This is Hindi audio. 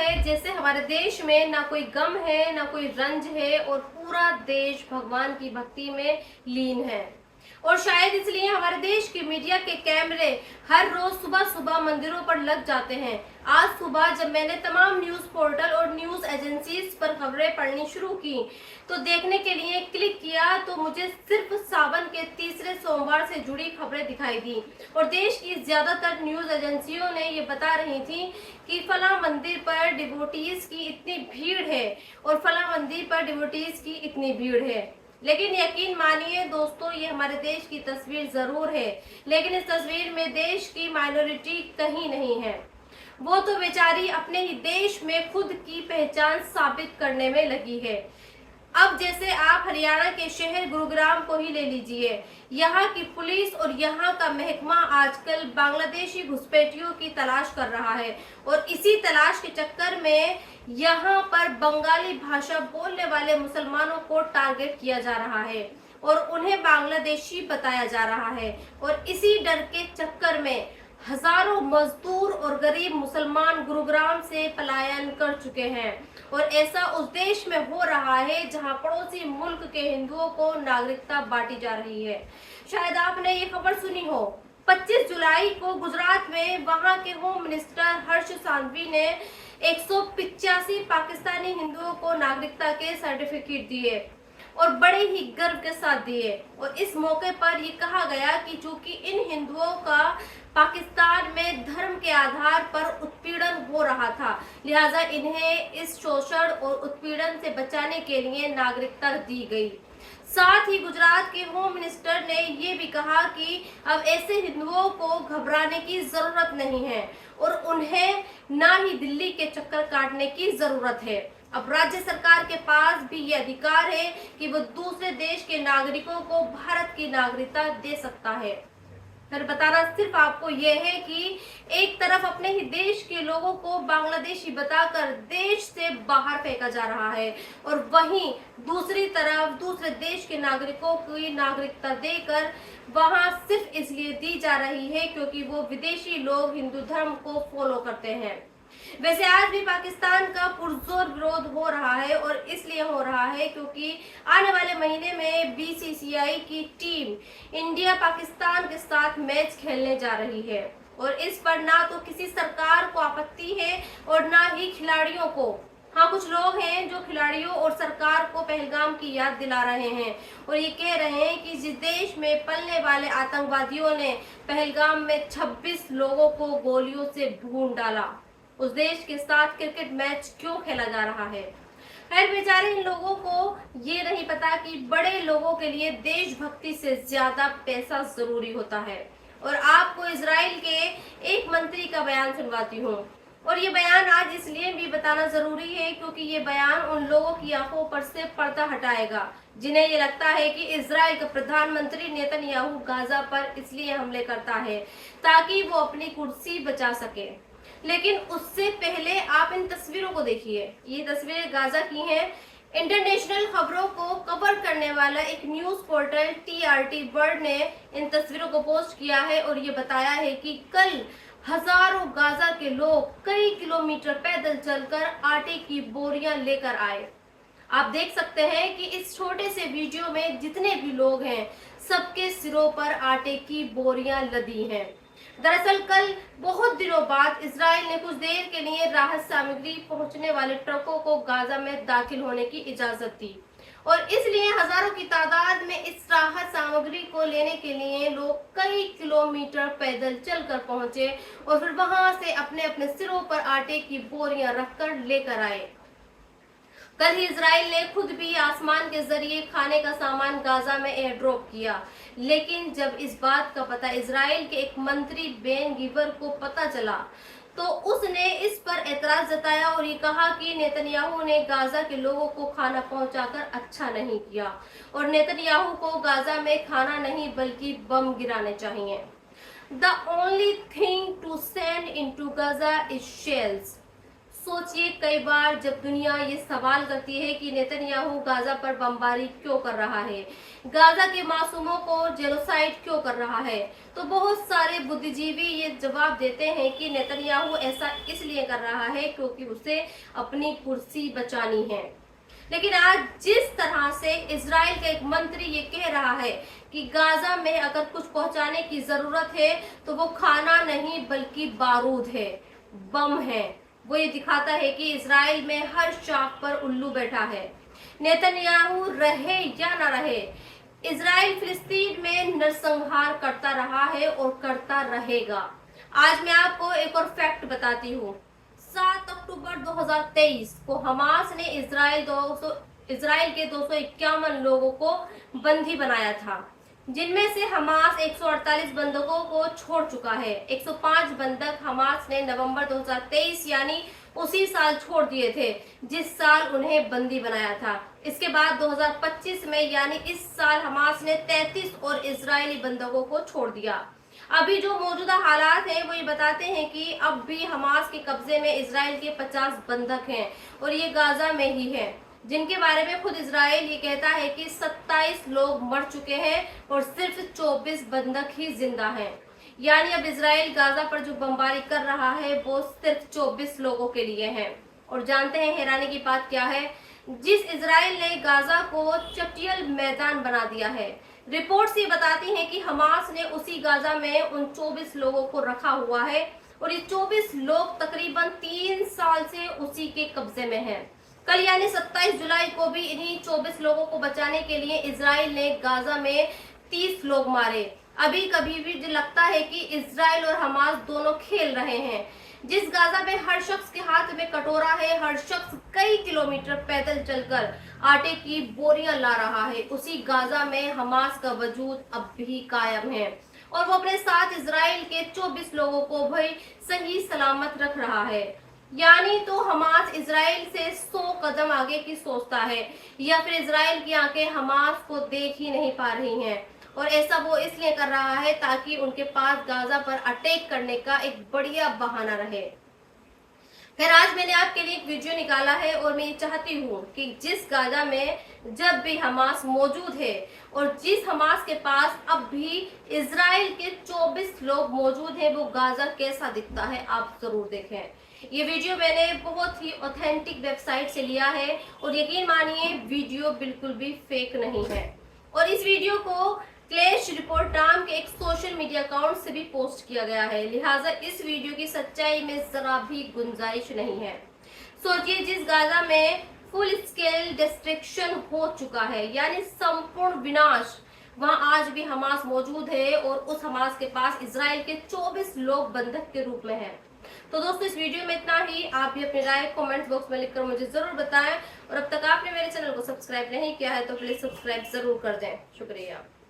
है जैसे हमारे देश में ना कोई गम है, ना कोई रंज है और पूरा देश भगवान की भक्ति में लीन है। और शायद इसलिए हमारे देश के मीडिया के कैमरे हर रोज सुबह सुबह मंदिरों पर लग जाते हैं। आज सुबह जब मैंने तमाम न्यूज पोर्टल और न्यूज एजेंसीज पर खबरें पढ़नी शुरू की तो देखने के लिए क्लिक किया तो मुझे सिर्फ सावन के तीसरे सोमवार से जुड़ी खबरें दिखाई दी। और देश की ज्यादातर न्यूज एजेंसियों ने ये बता रही थी कि फला मंदिर पर डिवोटीज की इतनी भीड़ है और फला मंदिर पर डिवोटीज की इतनी भीड़ है। लेकिन यकीन मानिए दोस्तों, ये हमारे देश की तस्वीर जरूर है, लेकिन इस तस्वीर में देश की माइनॉरिटी कहीं नहीं है। वो तो बेचारी अपने ही देश में खुद की पहचान साबित करने में लगी है। अब जैसे आप हरियाणा के शहर गुरुग्राम को ही ले लीजिए, यहाँ की पुलिस और यहाँ का महकमा आजकल बांग्लादेशी घुसपैठियों की तलाश कर रहा है और इसी तलाश के चक्कर में यहाँ पर बंगाली भाषा बोलने वाले मुसलमानों को टारगेट किया जा रहा है और उन्हें बांग्लादेशी बताया जा रहा है। और इसी डर के चक्कर में हजारों मजदूर और गरीब मुसलमान गुरुग्राम से पलायन कर चुके हैं और ऐसा उस देश में हो रहा है जहां पड़ोसी मुल्क के हिंदुओं को नागरिकता बांटी जा रही है। शायद आपने ये खबर सुनी हो, 25 जुलाई को गुजरात में वहां के होम मिनिस्टर हर्ष सांघवी ने 185 पाकिस्तानी हिंदुओं को नागरिकता के सर्टिफिकेट दिए और बड़े ही गर्व के साथ दिए। और इस मौके पर ये कहा गया कि चूंकि इन हिंदुओं का पाकिस्तान में धर्म के आधार पर उत्पीड़न हो रहा था, लिहाजा इन्हें इस शोषण और उत्पीड़न से बचाने के लिए नागरिकता दी गई। साथ ही गुजरात के होम मिनिस्टर ने ये भी कहा कि अब ऐसे हिंदुओं को घबराने की जरूरत नहीं है और उन्हें ना ही दिल्ली के चक्कर काटने की जरूरत है। अब राज्य सरकार के पास भी ये अधिकार है कि वो दूसरे देश के नागरिकों को भारत की नागरिकता दे सकता है। फिर बताना सिर्फ आपको ये है कि एक तरफ अपने ही देश के लोगों को बांग्लादेशी बताकर देश से बाहर फेंका जा रहा है और वहीं दूसरी तरफ दूसरे देश के नागरिकों की नागरिकता देकर वहां सिर्फ इसलिए दी जा रही है क्योंकि वो विदेशी लोग हिंदू धर्म को फॉलो करते हैं। वैसे आज भी पाकिस्तान का पुरजोर विरोध हो रहा है और इसलिए हो रहा है क्योंकि आने वाले महीने में बीसीसीआई की टीम इंडिया पाकिस्तान के साथ मैच खेलने जा रही है और इस पर ना तो किसी सरकार को आपत्ति है और ना ही खिलाड़ियों को। हाँ, कुछ लोग हैं जो खिलाड़ियों और सरकार को पहलगाम की याद दिला रहे हैं और ये कह रहे हैं कि जिस देश में पलने वाले आतंकवादियों ने पहलगाम में 26 लोगों को गोलियों से भून डाला, उस देश के साथ क्रिकेट मैच क्यों खेला जा रहा है। खैर, बेचारे इन लोगों को ये नहीं पता कि बड़े लोगों के लिए देशभक्ति से ज्यादा पैसा जरूरी होता है। और आपको इजराइल के एक मंत्री का बयान सुनवाती हूँ और ये बयान आज इसलिए भी बताना जरूरी है क्योंकि ये बयान उन लोगों की आंखों पर से पर्दा हटाएगा जिन्हें ये लगता है कि इजराइल का प्रधानमंत्री नेतन्याहू गाजा पर इसलिए हमले करता है ताकि वो अपनी कुर्सी बचा सके। लेकिन उससे पहले आप इन तस्वीरों को देखिए। ये तस्वीरें गाजा की हैं। इंटरनेशनल खबरों को कवर करने वाला एक न्यूज पोर्टल TRT वर्ल्ड ने इन तस्वीरों को पोस्ट किया है और ये बताया है कि कल हजारों गाजा के लोग कई किलोमीटर पैदल चलकर आटे की बोरियां लेकर आए। आप देख सकते हैं कि इस छोटे से वीडियो में जितने भी लोग हैं सबके सिरों पर आटे की बोरियां लदी हैं। दरअसल कल बहुत दिनों बाद इजराइल ने कुछ देर के लिए राहत सामग्री पहुंचने वाले ट्रकों को गाजा में दाखिल होने की इजाजत दी और इसलिए हजारों की तादाद में इस राहत सामग्री को लेने के लिए लोग कई किलोमीटर पैदल चलकर पहुंचे और फिर वहां से अपने अपने सिरों पर आटे की बोरियां रखकर लेकर आए। कल ही इजराइल ने खुद भी आसमान के जरिए खाने का सामान गाजा में एयर ड्रॉप किया, लेकिन जब इस बात का पता इजराइल के एक मंत्री बेन गिवर को पता चला तो उसने इस पर एतराज जताया और ये कहा कि नेतन्याहू ने गाजा के लोगों को खाना पहुंचाकर अच्छा नहीं किया और नेतन्याहू को गाजा में खाना नहीं बल्कि बम गिराने चाहिए। The only thing to send into Gaza is shells. सोचिए, कई बार जब दुनिया ये सवाल करती है कि नेतन्याहू गाजा पर बमबारी क्यों कर रहा है, गाजा के मासूमों को जेनोसाइड क्यों कर रहा है, तो बहुत सारे बुद्धिजीवी ये जवाब देते हैं कि नेतन्याहू ऐसा इसलिए कर रहा है क्योंकि उसे अपनी कुर्सी बचानी है। लेकिन आज जिस तरह से इजराइल का एक मंत्री ये कह रहा है कि गाजा में अगर कुछ पहुंचाने की जरूरत है तो वो खाना नहीं बल्कि बारूद है, बम है, वो ये दिखाता है कि इजराइल में हर शाख पर उल्लू बैठा है। नेतन्याहू रहे या न रहे, इजराइल फिलिस्तीन में नरसंहार करता रहा है और करता रहेगा। आज मैं आपको एक और फैक्ट बताती हूँ। 7 अक्टूबर 2023 को हमास ने इजराइल के 251 लोगों को बंदी बनाया था, जिनमें से हमास 148 बंधकों को छोड़ चुका है। 105 बंधक हमास ने नवंबर 2023 यानी उसी साल छोड़ दिए थे जिस साल उन्हें बंदी बनाया था। इसके बाद 2025 में यानी इस साल हमास ने 33 और इजरायली बंधकों को छोड़ दिया। अभी जो मौजूदा हालात हैं वो ये बताते हैं कि अब भी हमास के कब्जे में इजराइल के 50 बंधक हैं और ये गाजा में ही है, जिनके बारे में खुद इजराइल ये कहता है कि 27 लोग मर चुके हैं और सिर्फ 24 बंधक ही जिंदा हैं। यानी अब इजराइल गाजा पर जो बमबारी कर रहा है वो सिर्फ 24 लोगों के लिए है। और जानते हैं हैरानी की बात क्या है, जिस इजराइल ने गाजा को चटियल मैदान बना दिया है, रिपोर्ट्स ये बताती हैं कि हमास ने उसी गाजा में उन 24 लोगों को रखा हुआ है और ये 24 लोग तकरीबन 3 साल से उसी के कब्जे में हैं। कल यानी 27 जुलाई को भी इन्हीं 24 लोगों को बचाने के लिए इजराइल ने गाजा में 30 लोग मारे। अभी कभी भी लगता है कि इजराइल और हमास दोनों खेल रहे हैं। जिस गाजा में हर शख्स के हाथ में कटोरा है, हर शख्स कई किलोमीटर पैदल चलकर आटे की बोरियां ला रहा है, उसी गाजा में हमास का वजूद अब भी कायम है और वो अपने साथ इजराइल के 24 लोगों को भी सही सलामत रख रहा है। यानी तो हमास इजराइल से 100 कदम आगे की सोचता है या फिर इजराइल की आंखें हमास को देख ही नहीं पा रही हैं और ऐसा वो इसलिए कर रहा है ताकि उनके पास गाजा पर अटैक करने का एक बढ़िया बहाना रहे। फिर आज मैंने आपके लिए एक वीडियो निकाला है और मैं ये चाहती हूँ कि जिस गाजा में जब भी हमास मौजूद है और जिस हमास के पास अब भी इजराइल के 24 लोग मौजूद हैं, वो गाजा कैसा दिखता है आप जरूर देखें। ये वीडियो मैंने बहुत ही ऑथेंटिक वेबसाइट से लिया है और यकीन मानिए वीडियो बिल्कुल भी फेक नहीं है। और इस वीडियो को क्लैश रिपोर्ट नाम के एक सोशल मीडिया अकाउंट से भी पोस्ट किया गया है, लिहाजा इस वीडियो की सच्चाई में जरा भी गुंजाइश नहीं है। सोचिए, जिस गाजा में फुल स्केल डिस्ट्रक्शन हो चुका है यानी संपूर्ण विनाश, वहां आज भी हमास मौजूद है और उस हमास के पास इजराइल के 24 लोग बंधक के रूप में हैं। तो दोस्तों, इस वीडियो में इतना ही। आप भी अपनी राय कमेंट बॉक्स में लिखकर मुझे जरूर बताएं और अब तक आपने मेरे चैनल को सब्सक्राइब नहीं किया है तो प्लीज सब्सक्राइब जरूर कर दें। शुक्रिया।